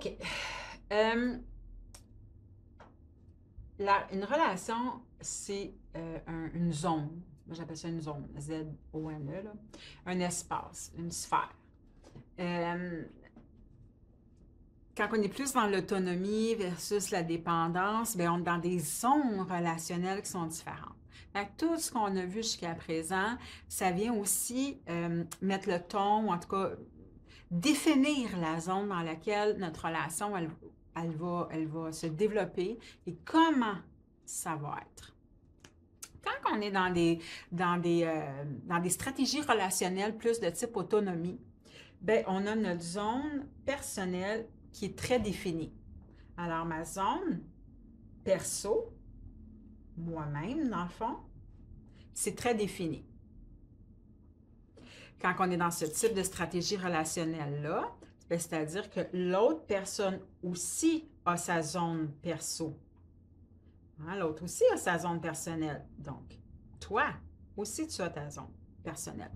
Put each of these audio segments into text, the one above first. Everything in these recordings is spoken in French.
OK. Une relation, c'est une zone. Moi, j'appelle ça une zone, Z-O-N-E, là. Un espace, une sphère. Euh, Quand on est plus dans l'autonomie versus la dépendance, bien, on est dans des zones relationnelles qui sont différentes. Fait que tout ce qu'on a vu jusqu'à présent, ça vient aussi mettre le ton, ou en tout cas définir la zone dans laquelle notre relation, elle va se développer et comment ça va être. Quand on est dans des stratégies relationnelles plus de type autonomie, bien, on a notre zone personnelle qui est très définie. Alors, ma zone perso, moi-même, dans le fond, c'est très défini. Quand on est dans ce type de stratégie relationnelle-là, c'est-à-dire que l'autre personne aussi a sa zone perso. Hein, l'autre aussi a sa zone personnelle. Donc, toi aussi, tu as ta zone personnelle.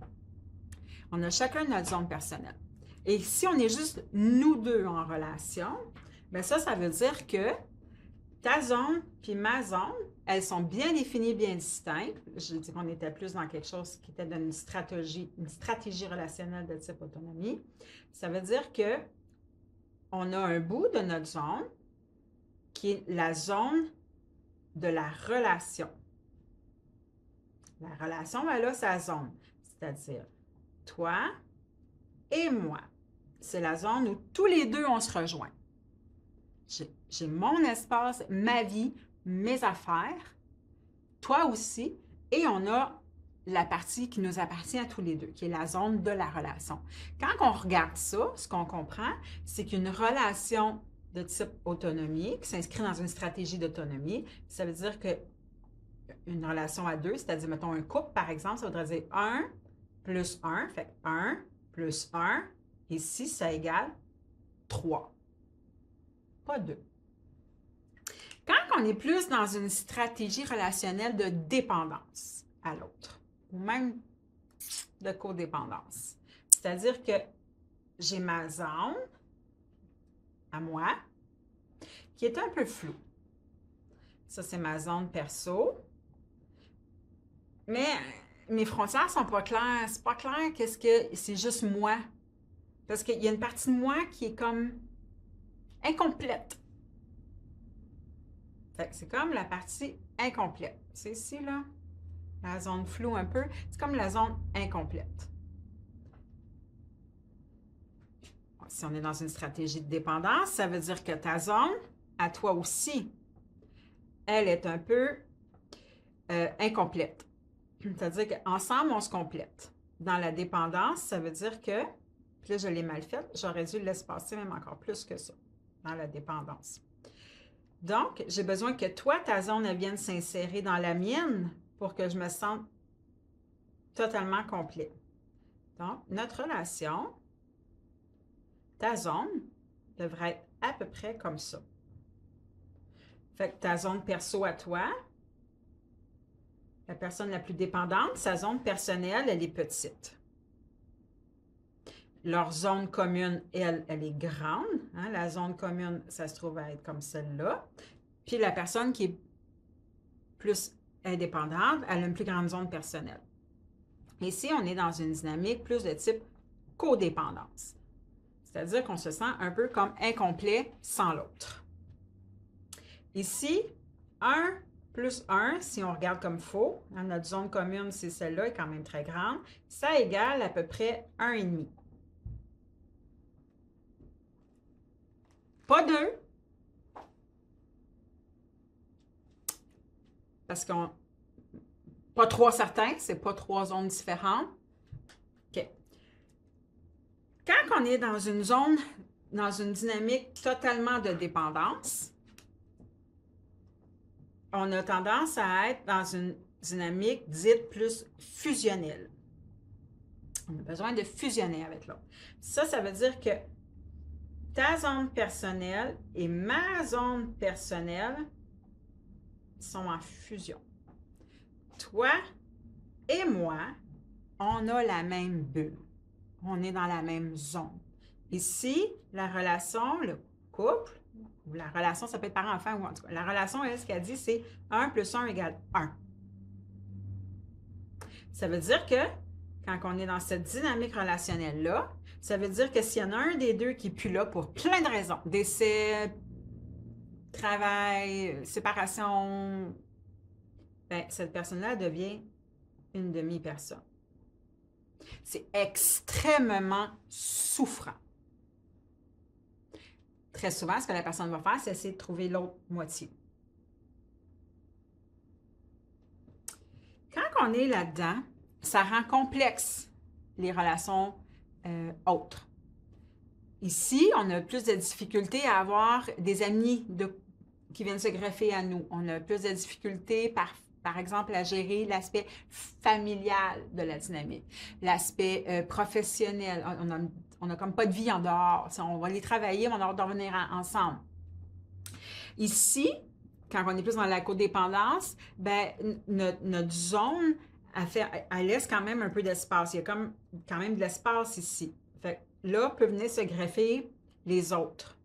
On a chacun notre zone personnelle. Et si on est juste nous deux en relation, bien ça veut dire que ta zone puis ma zone, elles sont bien définies, bien distinctes. Je dis qu'on était plus dans quelque chose qui était d'une stratégie relationnelle de type autonomie. Ça veut dire que on a un bout de notre zone qui est la zone de la relation. La relation, elle a sa zone, c'est-à-dire toi et moi. C'est la zone où tous les deux, on se rejoint. J'ai mon espace, ma vie, mes affaires, toi aussi, et on a la partie qui nous appartient à tous les deux, qui est la zone de la relation. Quand on regarde ça, ce qu'on comprend, c'est qu'une relation de type autonomie, qui s'inscrit dans une stratégie d'autonomie, ça veut dire qu'une relation à deux, c'est-à-dire, mettons, un couple, par exemple, ça voudrait dire 1 plus 1, fait 1 plus 1, ici, ça égale 3, pas 2. Quand on est plus dans une stratégie relationnelle de dépendance à l'autre, ou même de codépendance, c'est-à-dire que j'ai ma zone à moi qui est un peu floue. Ça, c'est ma zone perso. Mais mes frontières sont pas claires. C'est pas clair qu'est-ce que c'est juste moi. Parce qu'il y a une partie de moi qui est comme incomplète. C'est comme la partie incomplète. C'est ici, là, la zone floue un peu. C'est comme la zone incomplète. Si on est dans une stratégie de dépendance, ça veut dire que ta zone, à toi aussi, elle est un peu incomplète. C'est-à-dire qu'ensemble, on se complète. Dans la dépendance, ça veut dire que, puis là, je l'ai mal fait, j'aurais dû laisser passer même encore plus que ça, dans la dépendance. Donc, j'ai besoin que toi, ta zone, elle vienne s'insérer dans la mienne pour que je me sente totalement complet. Donc, notre relation, ta zone, devrait être à peu près comme ça. Fait que ta zone perso à toi, la personne la plus dépendante, sa zone personnelle, elle est petite. Leur zone commune, elle est grande. Hein? La zone commune, ça se trouve à être comme celle-là. Puis la personne qui est plus indépendante, elle a une plus grande zone personnelle. Ici, on est dans une dynamique plus de type codépendance. C'est-à-dire qu'on se sent un peu comme incomplet sans l'autre. Ici, 1 plus 1, si on regarde comme faux, hein, notre zone commune, c'est celle-là, est quand même très grande, ça égale à peu près 1,5. Pas 2, parce qu'on... Pas 3 certains, c'est pas 3 zones différentes. OK. Quand on est dans une zone, dans une dynamique totalement de dépendance, on a tendance à être dans une dynamique dite plus fusionnelle. On a besoin de fusionner avec l'autre. Ça veut dire que ta zone personnelle et ma zone personnelle sont en fusion. Toi et moi, on a la même bulle. On est dans la même zone. Ici, la relation, le couple, ou la relation, ça peut être parent-enfant, ou en tout cas, la relation, elle, ce qu'elle dit, c'est 1 plus 1 égale 1. Ça veut dire que quand on est dans cette dynamique relationnelle-là, ça veut dire que s'il y en a un des deux qui n'est plus là pour plein de raisons, décès, travail, séparation, ben, cette personne-là devient une demi-personne. C'est extrêmement souffrant. Très souvent, ce que la personne va faire, c'est essayer de trouver l'autre moitié. Quand on est là-dedans, ça rend complexe les relations autres. Ici, on a plus de difficultés à avoir des amis qui viennent se greffer à nous. On a plus de difficultés, par exemple, à gérer l'aspect familial de la dynamique, l'aspect professionnel. On a comme pas de vie en dehors. On va aller travailler, mais on a hâte de revenir ensemble. Ici, quand on est plus dans la codépendance, ben, notre zone, elle laisse quand même un peu d'espace. Il y a quand même de l'espace ici. Fait que là, peut venir se greffer les autres,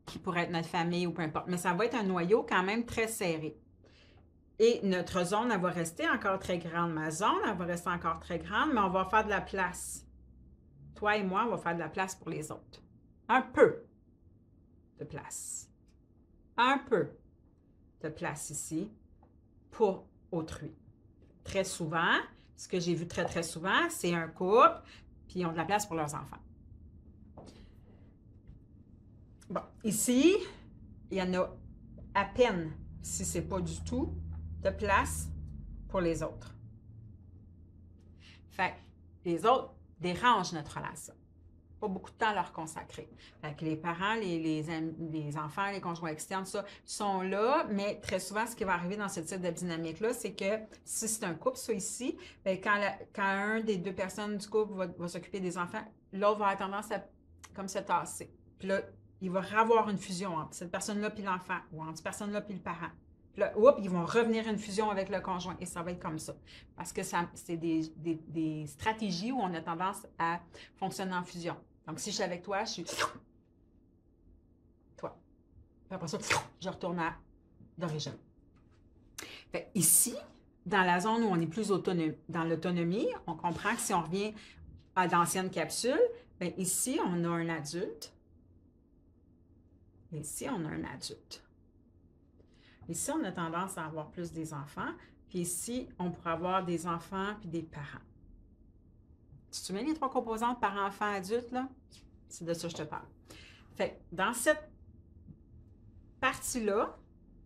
qui pourraient être notre famille ou peu importe. Mais ça va être un noyau quand même très serré. Et notre zone, elle va rester encore très grande. Ma zone, elle va rester encore très grande, mais on va faire de la place. Toi et moi, on va faire de la place pour les autres. Un peu de place. Un peu de place ici pour autrui. Très souvent, ce que j'ai vu très, très souvent, c'est un couple, puis ils ont de la place pour leurs enfants. Bon, ici, il y en a à peine, si ce n'est pas du tout, de place pour les autres. Fait que les autres dérangent notre relation. Pas beaucoup de temps à leur consacrer. Fait que les parents, les enfants, les conjoints externes, ça, sont là, mais très souvent, ce qui va arriver dans ce type de dynamique-là, c'est que si c'est un couple, ça ici, bien, quand un des deux personnes du couple va s'occuper des enfants, l'autre va avoir tendance à comme se tasser. Puis là, il va avoir une fusion entre cette personne-là puis l'enfant, ou entre cette personne-là puis le parent. Puis là, ils vont revenir une fusion avec le conjoint et ça va être comme ça. Parce que c'est des stratégies où on a tendance à fonctionner en fusion. Donc, si je suis avec toi, je suis toi. Puis après ça, je retourne à l'origine. Ici, dans la zone où on est plus dans l'autonomie, on comprend que si on revient à d'anciennes capsules, bien ici, on a un adulte. Ici, on a un adulte. Ici, on a tendance à avoir plus des enfants. Puis ici, on pourrait avoir des enfants puis des parents. Tu te souviens les 3 composantes parents, enfants, adultes, là? C'est de ça que je te parle. Fait que dans cette partie-là,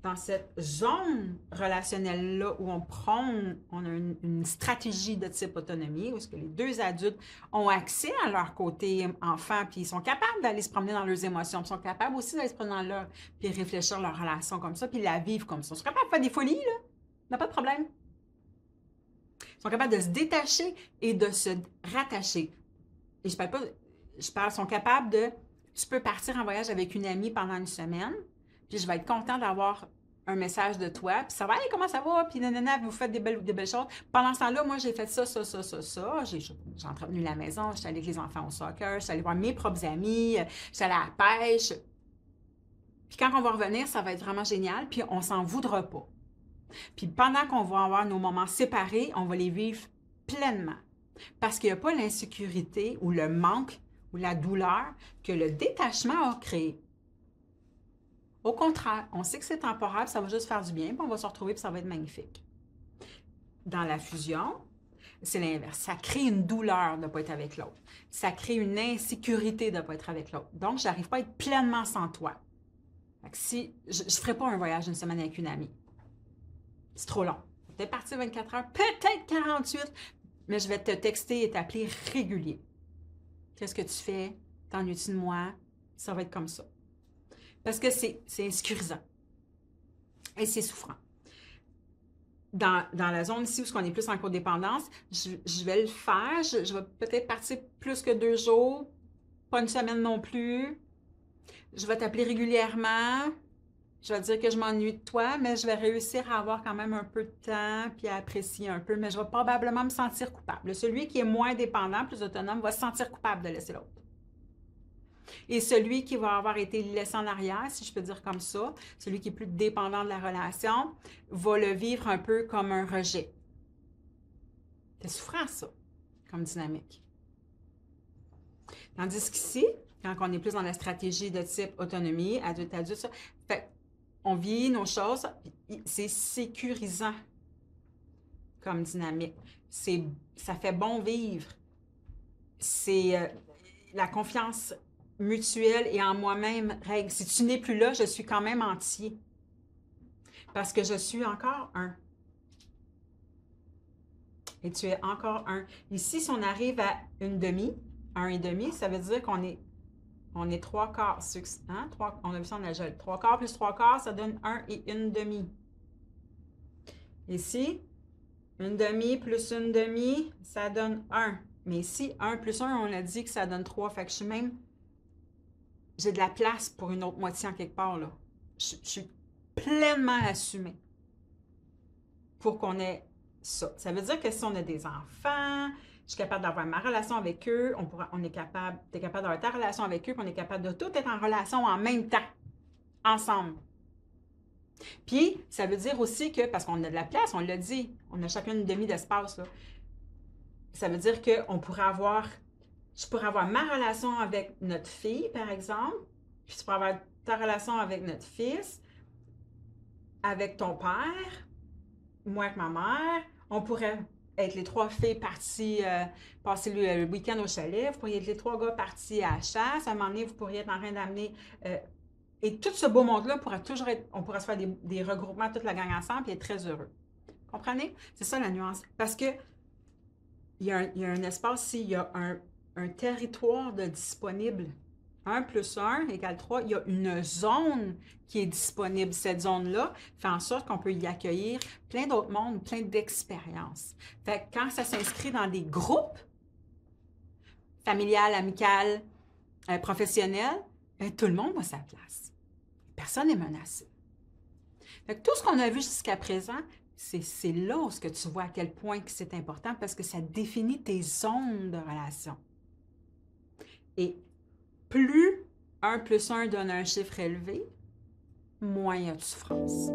dans cette zone relationnelle-là où on a une stratégie de type autonomie, où est-ce que les deux adultes ont accès à leur côté enfant, puis ils sont capables d'aller se promener dans leurs émotions, ils sont capables aussi d'aller se promener dans leur, puis réfléchir leur relation comme ça, puis la vivre comme ça. Ils sont capables de faire des folies, là. Il n'y a pas de problème. Ils sont capables de se détacher et de se rattacher. Et je parle, sont capables de, tu peux partir en voyage avec une amie pendant une semaine, puis je vais être content d'avoir un message de toi, puis ça va, hey, comment ça va, puis nanana, vous faites des belles choses. Pendant ce temps-là, moi, j'ai fait ça. J'ai entretenu la maison, j'étais allée avec les enfants au soccer, j'étais allée voir mes propres amis, j'étais allée à la pêche. Puis quand on va revenir, ça va être vraiment génial, puis on s'en voudra pas. Puis pendant qu'on va avoir nos moments séparés, on va les vivre pleinement. Parce qu'il n'y a pas l'insécurité ou le manque ou la douleur que le détachement a créé. Au contraire, on sait que c'est temporaire, ça va juste faire du bien, puis on va se retrouver, puis ça va être magnifique. Dans la fusion, c'est l'inverse. Ça crée une douleur de ne pas être avec l'autre. Ça crée une insécurité de ne pas être avec l'autre. Donc, je n'arrive pas à être pleinement sans toi. Si, je ne ferai pas un voyage d'une semaine avec une amie. C'est trop long. Peut-être partir 24 heures, peut-être 48, mais je vais te texter et t'appeler régulier. Qu'est-ce que tu fais? T'ennuies-tu de moi? Ça va être comme ça. Parce que c'est insécurisant. Et c'est souffrant. Dans la zone ici où on est plus en codépendance, je vais le faire. Je vais peut-être partir plus que 2 jours. Pas une semaine non plus. Je vais t'appeler régulièrement. Je vais te dire que je m'ennuie de toi, mais je vais réussir à avoir quand même un peu de temps puis à apprécier un peu. Mais je vais probablement me sentir coupable. Celui qui est moins dépendant, plus autonome, va se sentir coupable de laisser l'autre. Et celui qui va avoir été laissé en arrière, si je peux dire comme ça, celui qui est plus dépendant de la relation, va le vivre un peu comme un rejet. C'est souffrant, ça, comme dynamique. Tandis qu'ici, quand on est plus dans la stratégie de type autonomie, adulte, ça, fait, on vit nos choses, c'est sécurisant comme dynamique. Ça fait bon vivre. C'est la confiance mutuelle et en moi-même règle. Si tu n'es plus là, je suis quand même entier. Parce que je suis encore un. Et tu es encore un. Ici, si on arrive à une demi, un et demi, ça veut dire qu'on est trois quarts. Hein? On a vu ça en agile. Trois quarts plus trois quarts, ça donne un et une demi. Ici, une demi plus une demi, ça donne 1. Mais ici, 1 plus 1, on a dit que ça donne 3. Fait que je suis même... J'ai de la place pour une autre moitié en quelque part, là. Je suis pleinement assumée pour qu'on ait ça. Ça veut dire que si on a des enfants, je suis capable d'avoir ma relation avec eux, t'es capable d'avoir ta relation avec eux, puis on est capable de tout être en relation en même temps, ensemble. Puis, ça veut dire aussi que, parce qu'on a de la place, on l'a dit, on a chacun une demi d'espace, là. Ça veut dire qu'on pourrait avoir, je pourrais avoir ma relation avec notre fille, par exemple, puis tu pourrais avoir ta relation avec notre fils, avec ton père, moi avec ma mère. On pourrait être les trois filles parties passer le week-end au chalet. Vous pourriez être les trois gars partis à la chasse. À un moment donné, vous pourriez être en train d'amener... et tout ce beau monde-là pourrait toujours être... On pourrait se faire des regroupements, toute la gang ensemble, et être très heureux. Comprenez? C'est ça la nuance. Parce que il y a un espace, s'il y a un territoire de disponible. 1 plus 1 égale 3. Il y a une zone qui est disponible. Cette zone-là fait en sorte qu'on peut y accueillir plein d'autres mondes, plein d'expériences. Fait que quand ça s'inscrit dans des groupes, familial, amical, professionnel, tout le monde a sa place. Personne n'est menacé. Fait que tout ce qu'on a vu jusqu'à présent, c'est là où tu vois à quel point c'est important parce que ça définit tes zones de relation. Et plus 1 plus 1 donne un chiffre élevé, moins il y a de souffrance.